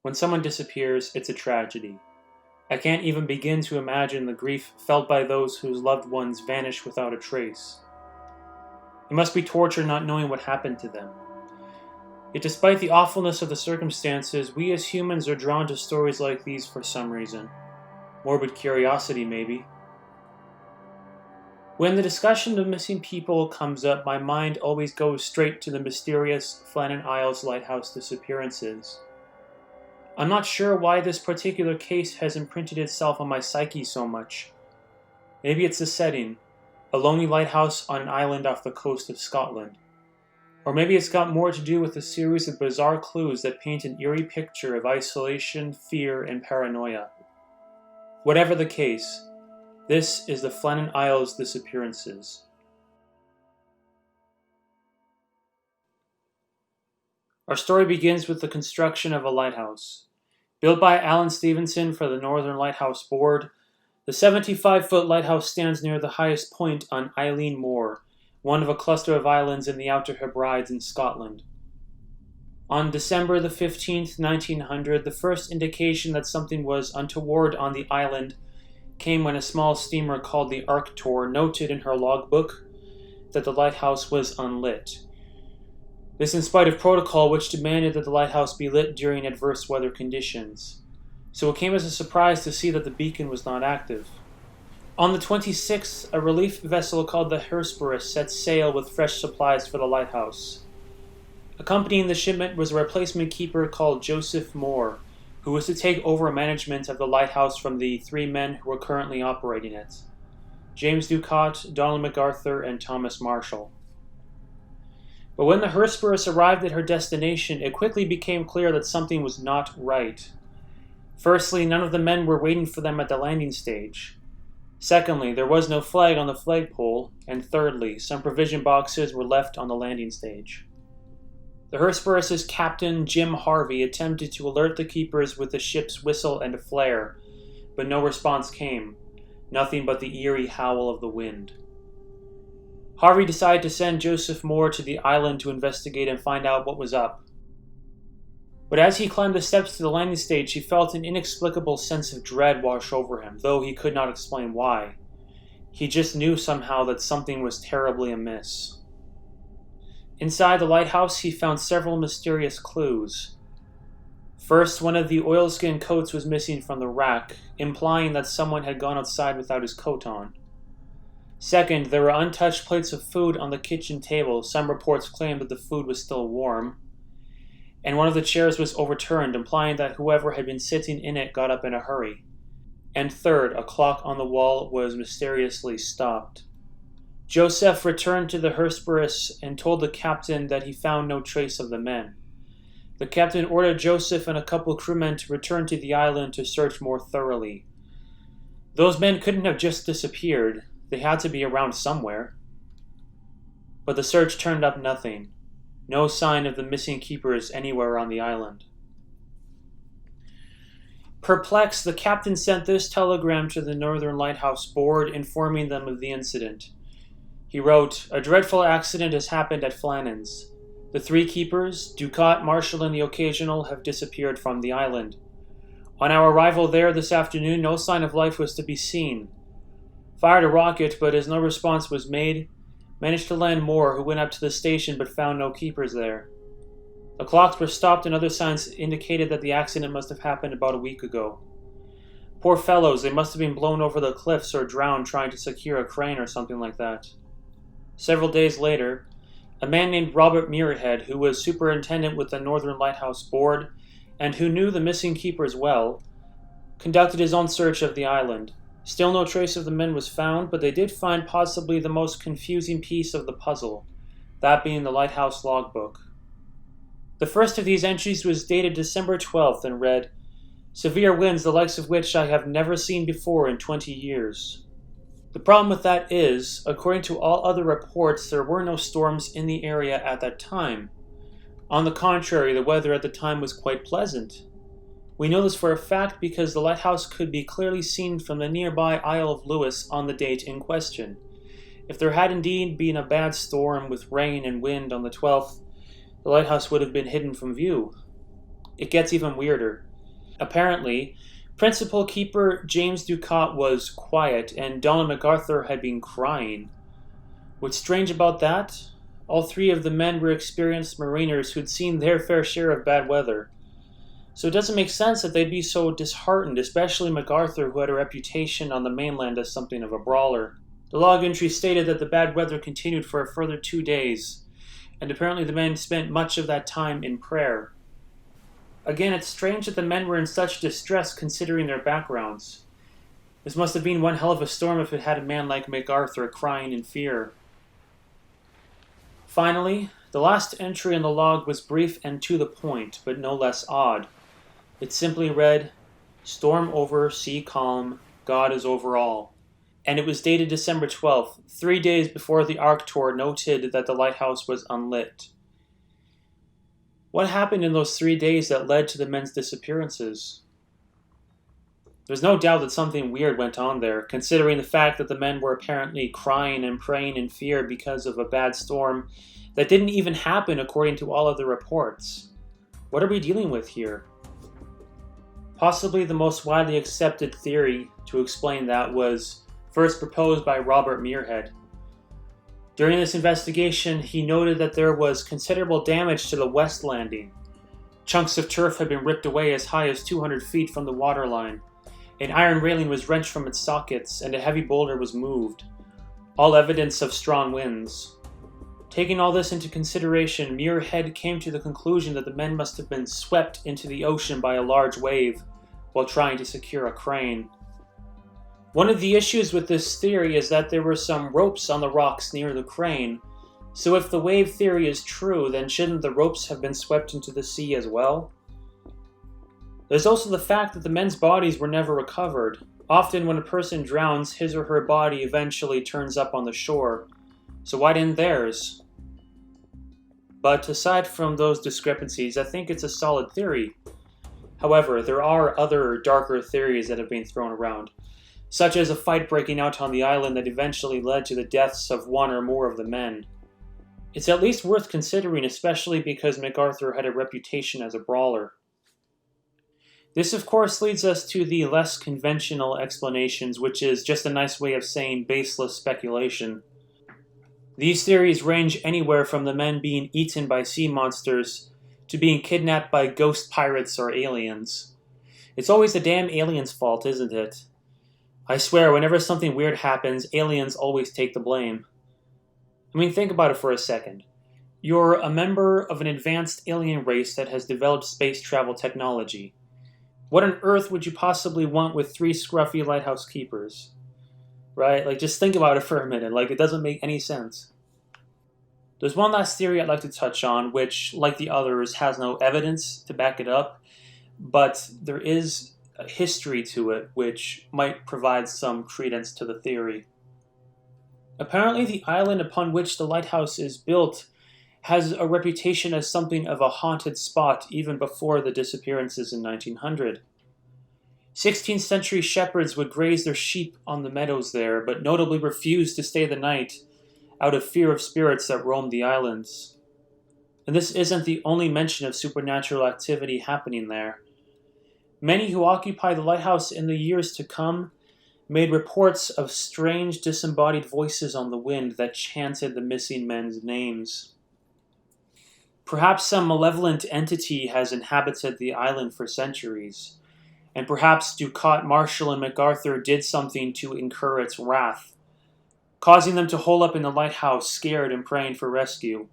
When someone disappears, it's a tragedy. I can't even begin to imagine the grief felt by those whose loved ones vanish without a trace. It must be torture not knowing what happened to them. Yet despite the awfulness of the circumstances, we as humans are drawn to stories like these for some reason. Morbid curiosity, maybe. When the discussion of missing people comes up, my mind always goes straight to the mysterious Flannan Isles lighthouse disappearances. I'm not sure why this particular case has imprinted itself on my psyche so much. Maybe it's the setting, a lonely lighthouse on an island off the coast of Scotland. Or maybe it's got more to do with a series of bizarre clues that paint an eerie picture of isolation, fear, and paranoia. Whatever the case, this is the Flannan Isles disappearances. Our story begins with the construction of a lighthouse. Built by Alan Stevenson for the Northern Lighthouse Board, the 75-foot lighthouse stands near the highest point on Eilean Moor, one of a cluster of islands in the Outer Hebrides in Scotland. On December the 15th, 1900, the first indication that something was untoward on the island came when a small steamer called the Arctur noted in her logbook that the lighthouse was unlit. This in spite of protocol which demanded that the lighthouse be lit during adverse weather conditions. So it came as a surprise to see that the beacon was not active. On the 26th, a relief vessel called the Hesperus set sail with fresh supplies for the lighthouse. Accompanying the shipment was a replacement keeper called Joseph Moore, who was to take over management of the lighthouse from the three men who were currently operating it: James Ducott, Donald MacArthur, and Thomas Marshall. But when the Hesperus arrived at her destination, it quickly became clear that something was not right. Firstly, none of the men were waiting for them at the landing stage. Secondly, there was no flag on the flagpole. And thirdly, some provision boxes were left on the landing stage. The Hesperus's captain, Jim Harvey, attempted to alert the keepers with the ship's whistle and a flare, but no response came, nothing but the eerie howl of the wind. Harvey decided to send Joseph Moore to the island to investigate and find out what was up. But as he climbed the steps to the landing stage, he felt an inexplicable sense of dread wash over him, though he could not explain why. He just knew somehow that something was terribly amiss. Inside the lighthouse, he found several mysterious clues. First, one of the oilskin coats was missing from the rack, implying that someone had gone outside without his coat on. Second, there were untouched plates of food on the kitchen table. Some reports claimed that the food was still warm. And one of the chairs was overturned, implying that whoever had been sitting in it got up in a hurry. And third, a clock on the wall was mysteriously stopped. Joseph returned to the Hesperus and told the captain that he found no trace of the men. The captain ordered Joseph and a couple crewmen to return to the island to search more thoroughly. Those men couldn't have just disappeared. They had to be around somewhere. But the search turned up nothing. No sign of the missing keepers anywhere on the island. Perplexed, the captain sent this telegram to the Northern Lighthouse Board, informing them of the incident. He wrote, "A dreadful accident has happened at Flannan's. The three keepers, Ducott, Marshall, and the Occasional, have disappeared from the island. On our arrival there this afternoon, no sign of life was to be seen. Fired a rocket, but as no response was made, managed to land Moore, who went up to the station but found no keepers there. The clocks were stopped and other signs indicated that the accident must have happened about a week ago. Poor fellows, they must have been blown over the cliffs or drowned trying to secure a crane or something like that." Several days later, a man named Robert Muirhead, who was superintendent with the Northern Lighthouse Board and who knew the missing keepers well, conducted his own search of the island. Still no trace of the men was found, but they did find possibly the most confusing piece of the puzzle, that being the lighthouse logbook. The first of these entries was dated December 12th and read, "Severe winds, the likes of which I have never seen before in 20 years. The problem with that is, according to all other reports, there were no storms in the area at that time. On the contrary, the weather at the time was quite pleasant. We know this for a fact because the lighthouse could be clearly seen from the nearby Isle of Lewis on the date in question. If there had indeed been a bad storm with rain and wind on the 12th, the lighthouse would have been hidden from view. It gets even weirder. Apparently, Principal Keeper James Ducat was quiet, and Donald MacArthur had been crying. What's strange about that? All three of the men were experienced mariners who'd seen their fair share of bad weather. So it doesn't make sense that they'd be so disheartened, especially MacArthur, who had a reputation on the mainland as something of a brawler. The log entry stated that the bad weather continued for a further 2 days, and apparently the men spent much of that time in prayer. Again, it's strange that the men were in such distress considering their backgrounds. This must have been one hell of a storm if it had a man like MacArthur crying in fear. Finally, the last entry in the log was brief and to the point, but no less odd. It simply read, "Storm over, sea calm, God is over all." And it was dated December 12th, 3 days before the Ark Tour noted that the lighthouse was unlit. What happened in those 3 days that led to the men's disappearances? There's no doubt that something weird went on there, considering the fact that the men were apparently crying and praying in fear because of a bad storm that didn't even happen according to all of the reports. What are we dealing with here? Possibly the most widely accepted theory to explain that was first proposed by Robert Muirhead. During this investigation, he noted that there was considerable damage to the west landing. Chunks of turf had been ripped away as high as 200 feet from the waterline. An iron railing was wrenched from its sockets, and a heavy boulder was moved. All evidence of strong winds. Taking all this into consideration, Muirhead came to the conclusion that the men must have been swept into the ocean by a large wave while trying to secure a crane. One of the issues with this theory is that there were some ropes on the rocks near the crane, so if the wave theory is true, then shouldn't the ropes have been swept into the sea as well? There's also the fact that the men's bodies were never recovered. Often when a person drowns, his or her body eventually turns up on the shore, so why didn't theirs? But aside from those discrepancies, I think it's a solid theory. However, there are other darker theories that have been thrown around, such as a fight breaking out on the island that eventually led to the deaths of one or more of the men. It's at least worth considering, especially because MacArthur had a reputation as a brawler. This of course leads us to the less conventional explanations, which is just a nice way of saying baseless speculation. These theories range anywhere from the men being eaten by sea monsters to being kidnapped by ghost pirates or aliens. It's always the damn aliens' fault, isn't it? I swear, whenever something weird happens, aliens always take the blame. I mean, think about it for a second. You're a member of an advanced alien race that has developed space travel technology. What on earth would you possibly want with 3 scruffy lighthouse keepers? Right? Like, just think about it for a minute. Like, it doesn't make any sense. There's one last theory I'd like to touch on, which, like the others, has no evidence to back it up, but there is a history to it which might provide some credence to the theory. Apparently, the island upon which the lighthouse is built has a reputation as something of a haunted spot even before the disappearances in 1900. 16th century shepherds would graze their sheep on the meadows there, but notably refused to stay the night out of fear of spirits that roamed the islands. And this isn't the only mention of supernatural activity happening there. Many who occupy the lighthouse in the years to come made reports of strange disembodied voices on the wind that chanted the missing men's names. Perhaps some malevolent entity has inhabited the island for centuries, and perhaps Ducat, Marshall, and MacArthur did something to incur its wrath, causing them to hole up in the lighthouse, scared and praying for rescue.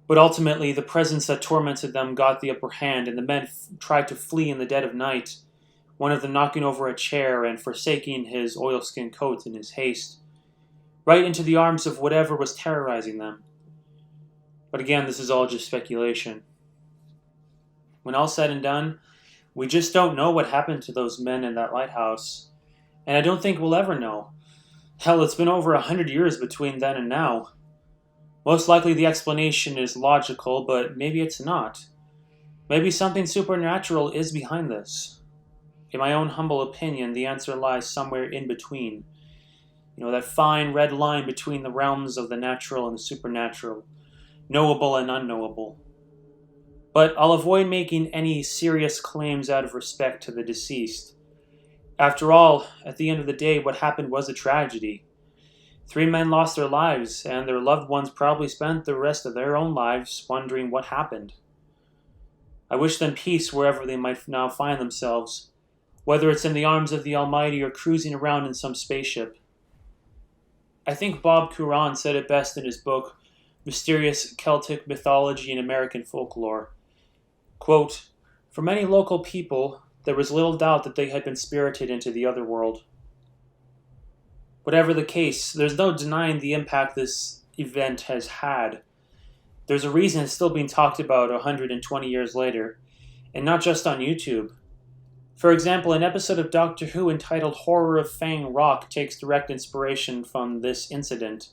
But ultimately, the presence that tormented them got the upper hand, and the men tried to flee in the dead of night, one of them knocking over a chair and forsaking his oilskin coat in his haste, right into the arms of whatever was terrorizing them. But again, this is all just speculation. When all said and done, we just don't know what happened to those men in that lighthouse, and I don't think we'll ever know. Hell, it's been over 100 years between then and now. Most likely the explanation is logical, but maybe it's not. Maybe something supernatural is behind this. In my own humble opinion, the answer lies somewhere in between. That fine red line between the realms of the natural and the supernatural, knowable and unknowable. But I'll avoid making any serious claims out of respect to the deceased. After all, at the end of the day, what happened was a tragedy. 3 men lost their lives, and their loved ones probably spent the rest of their own lives wondering what happened. I wish them peace wherever they might now find themselves, whether it's in the arms of the Almighty or cruising around in some spaceship. I think Bob Curran said it best in his book, Mysterious Celtic Mythology and American Folklore. Quote, "For many local people, there was little doubt that they had been spirited into the other world." Whatever the case, there's no denying the impact this event has had. There's a reason it's still being talked about 120 years later, and not just on YouTube. For example, an episode of Doctor Who entitled Horror of Fang Rock takes direct inspiration from this incident.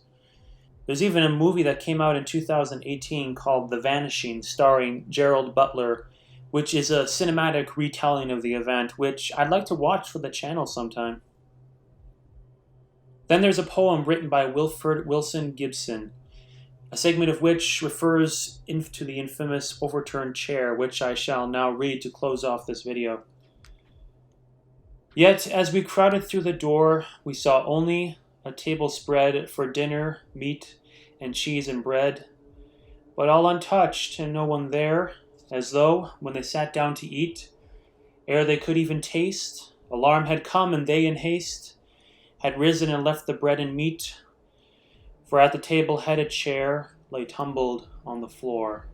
There's even a movie that came out in 2018 called The Vanishing, starring Gerald Butler, which is a cinematic retelling of the event, which I'd like to watch for the channel sometime. Then there's a poem written by Wilfred Wilson Gibson, a segment of which refers to the infamous overturned chair, which I shall now read to close off this video. "Yet, as we crowded through the door, we saw only a table spread for dinner, meat and cheese and bread, but all untouched and no one there, as though, when they sat down to eat, ere they could even taste, alarm had come and they in haste had risen and left the bread and meat, for at the table head a chair lay tumbled on the floor."